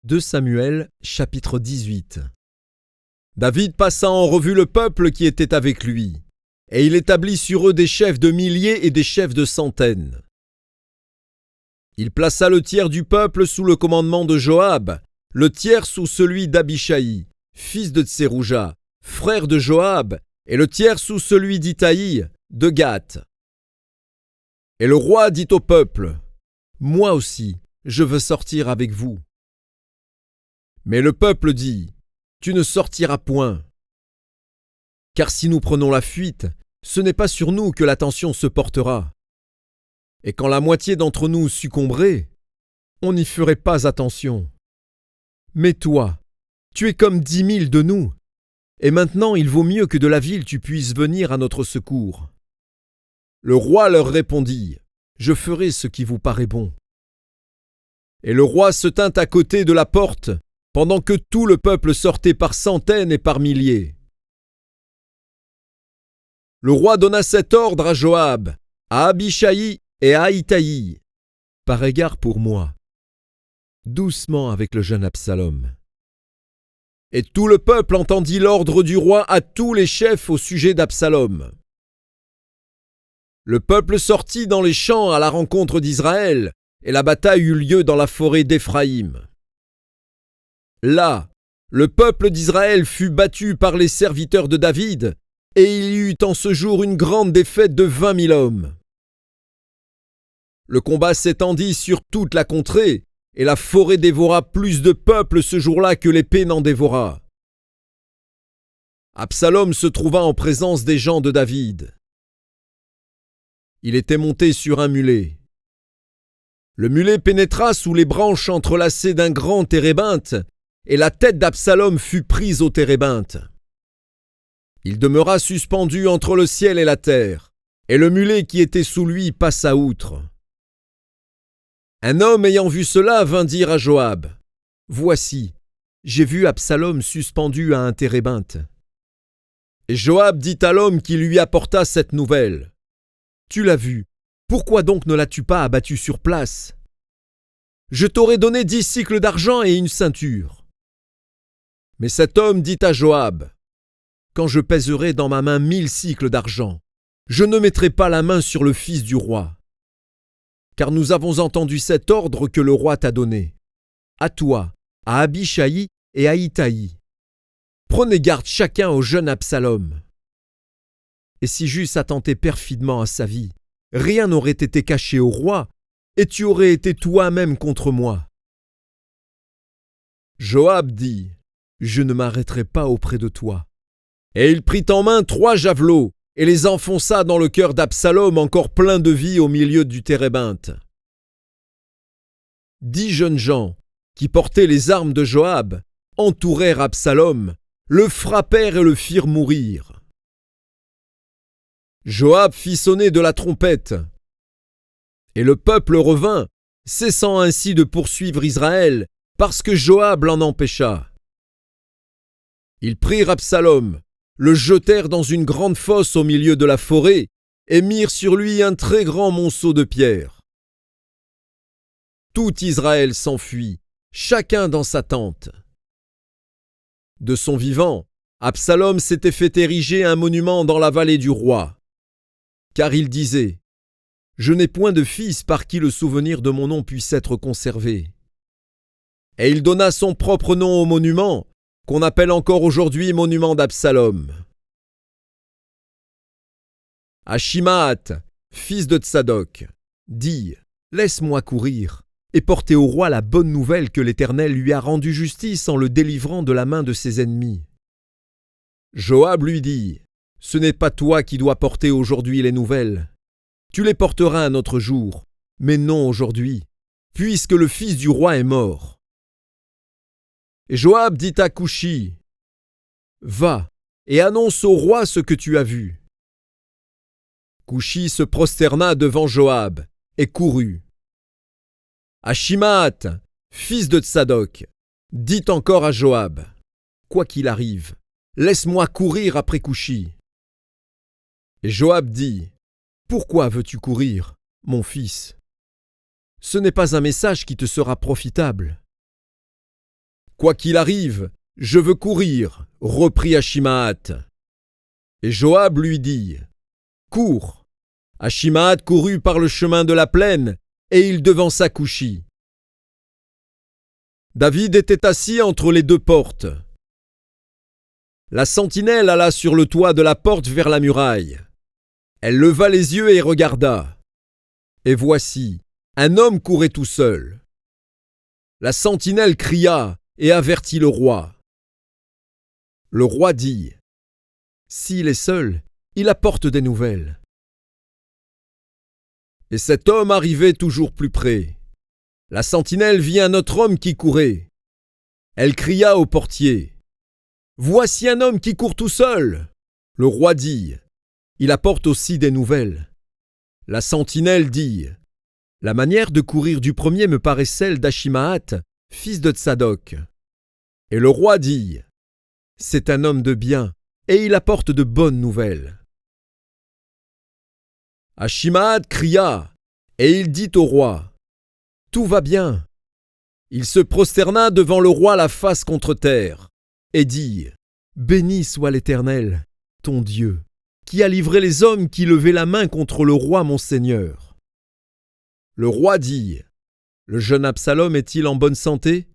2 Samuel, chapitre 18. David passa en revue le peuple qui était avec lui, et il établit sur eux des chefs de milliers et des chefs de centaines. Il plaça le tiers du peuple sous le commandement de Joab, le tiers sous celui d'Abishaï, fils de Tserouja, frère de Joab, et le tiers sous celui d'Itaï, de Gath. Et le roi dit au peuple, « Moi aussi, je veux sortir avec vous. » Mais le peuple dit, « Tu ne sortiras point. Car si nous prenons la fuite, ce n'est pas sur nous que l'attention se portera. Et quand la moitié d'entre nous succomberait, on n'y ferait pas attention. Mais toi, tu es comme 10 000 de nous, et maintenant il vaut mieux que de la ville tu puisses venir à notre secours. » Le roi leur répondit, « Je ferai ce qui vous paraît bon. » Et le roi se tint à côté de la porte, pendant que tout le peuple sortait par centaines et par milliers. Le roi donna cet ordre à Joab, à Abishaï et à Itaï. « Par égard pour moi, doucement avec le jeune Absalom. » Et tout le peuple entendit l'ordre du roi à tous les chefs au sujet d'Absalom. Le peuple sortit dans les champs à la rencontre d'Israël, et la bataille eut lieu dans la forêt d'Éphraïm. Là, le peuple d'Israël fut battu par les serviteurs de David, et il y eut en ce jour une grande défaite de 20 000 hommes. Le combat s'étendit sur toute la contrée, et la forêt dévora plus de peuple ce jour-là que l'épée n'en dévora. Absalom se trouva en présence des gens de David. Il était monté sur un mulet. Le mulet pénétra sous les branches entrelacées d'un grand térébinthe, et la tête d'Absalom fut prise au térébinthe. Il demeura suspendu entre le ciel et la terre, et le mulet qui était sous lui passa outre. Un homme ayant vu cela vint dire à Joab, « Voici, j'ai vu Absalom suspendu à un térébinthe. » Et Joab dit à l'homme qui lui apporta cette nouvelle, « Tu l'as vu, pourquoi donc ne l'as-tu pas abattu sur place? Je t'aurais donné 10 cycles d'argent et une ceinture. » Mais cet homme dit à Joab, « Quand je pèserai dans ma main 1000 cycles d'argent, je ne mettrai pas la main sur le fils du roi. Car nous avons entendu cet ordre que le roi t'a donné. À toi, à Abishaï et à Itaï. Prenez garde chacun au jeune Absalom. Et si j'eusse attenté perfidement à sa vie, rien n'aurait été caché au roi, et tu aurais été toi-même contre moi. » Joab dit, « Je ne m'arrêterai pas auprès de toi. » Et il prit en main 3 javelots, et les enfonça dans le cœur d'Absalom encore plein de vie au milieu du térébinthe. 10 jeunes gens, qui portaient les armes de Joab, entourèrent Absalom, le frappèrent et le firent mourir. Joab fit sonner de la trompette, et le peuple revint, cessant ainsi de poursuivre Israël, parce que Joab l'en empêcha. Ils prirent Absalom, le jetèrent dans une grande fosse au milieu de la forêt, et mirent sur lui un très grand monceau de pierres. Tout Israël s'enfuit, chacun dans sa tente. De son vivant, Absalom s'était fait ériger un monument dans la vallée du roi. Car il disait, « Je n'ai point de fils par qui le souvenir de mon nom puisse être conservé. » Et il donna son propre nom au monument, qu'on appelle encore aujourd'hui monument d'Absalom. Achimaat, fils de Tsadok, dit, « Laisse-moi courir et porter au roi la bonne nouvelle que l'Éternel lui a rendu justice en le délivrant de la main de ses ennemis. » Joab lui dit, « Ce n'est pas toi qui dois porter aujourd'hui les nouvelles. Tu les porteras un autre jour, mais non aujourd'hui, puisque le fils du roi est mort. » Et Joab dit à Coushi, « Va et annonce au roi ce que tu as vu. » Coushi se prosterna devant Joab et courut. Achimaat, fils de Tsadok, dit encore à Joab, « Quoi qu'il arrive, laisse-moi courir après Coushi. » Et Joab dit, « Pourquoi veux-tu courir, mon fils? Ce n'est pas un message qui te sera profitable. Quoi qu'il arrive, je veux courir, reprit Achimaat. Et Joab lui dit, cours. Achimaat courut par le chemin de la plaine, et il devança Coushi. David était assis entre les deux portes. La sentinelle alla sur le toit de la porte vers la muraille. Elle leva les yeux et regarda. Et voici, un homme courait tout seul. La sentinelle cria et avertit le roi. Le roi dit, « S'il est seul, il apporte des nouvelles. » Et cet homme arrivait toujours plus près. La sentinelle vit un autre homme qui courait. Elle cria au portier, « Voici un homme qui court tout seul. » Le roi dit, « Il apporte aussi des nouvelles. » La sentinelle dit, « La manière de courir du premier me paraît celle d'Achimaat, fils de Tsadok. » Et le roi dit, « C'est un homme de bien, et il apporte de bonnes nouvelles. » Achimaat cria, et il dit au roi, « Tout va bien. » Il se prosterna devant le roi la face contre terre, et dit, « Béni soit l'Éternel, ton Dieu, qui a livré les hommes qui levaient la main contre le roi mon seigneur. » Le roi dit, « Le jeune Absalom est-il en bonne santé ?»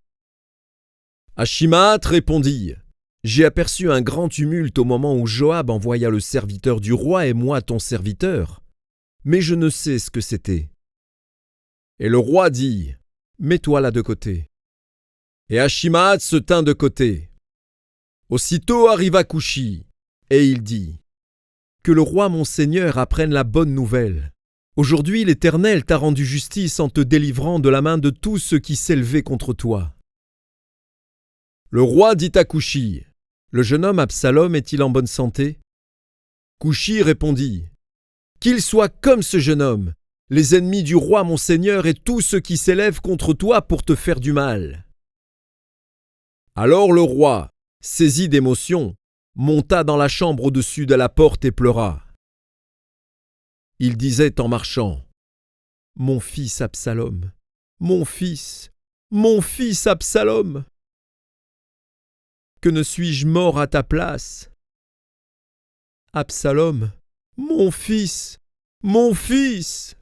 Achimaat répondit, « J'ai aperçu un grand tumulte au moment où Joab envoya le serviteur du roi et moi ton serviteur, mais je ne sais ce que c'était. » Et le roi dit, « Mets-toi là de côté. » Et Achimaat se tint de côté. Aussitôt arriva Coushi, et il dit, « Que le roi mon seigneur apprenne la bonne nouvelle. Aujourd'hui l'Éternel t'a rendu justice en te délivrant de la main de tous ceux qui s'élevaient contre toi. » Le roi dit à Coushi, « Le jeune homme Absalom est-il en bonne santé ?» Coushi répondit, « Qu'il soit comme ce jeune homme, les ennemis du roi mon seigneur et tous ceux qui s'élèvent contre toi pour te faire du mal. » Alors le roi, saisi d'émotion, monta dans la chambre au-dessus de la porte et pleura. Il disait en marchant, « Mon fils Absalom, mon fils Absalom! Que ne suis-je mort à ta place? Absalom, mon fils, mon fils !»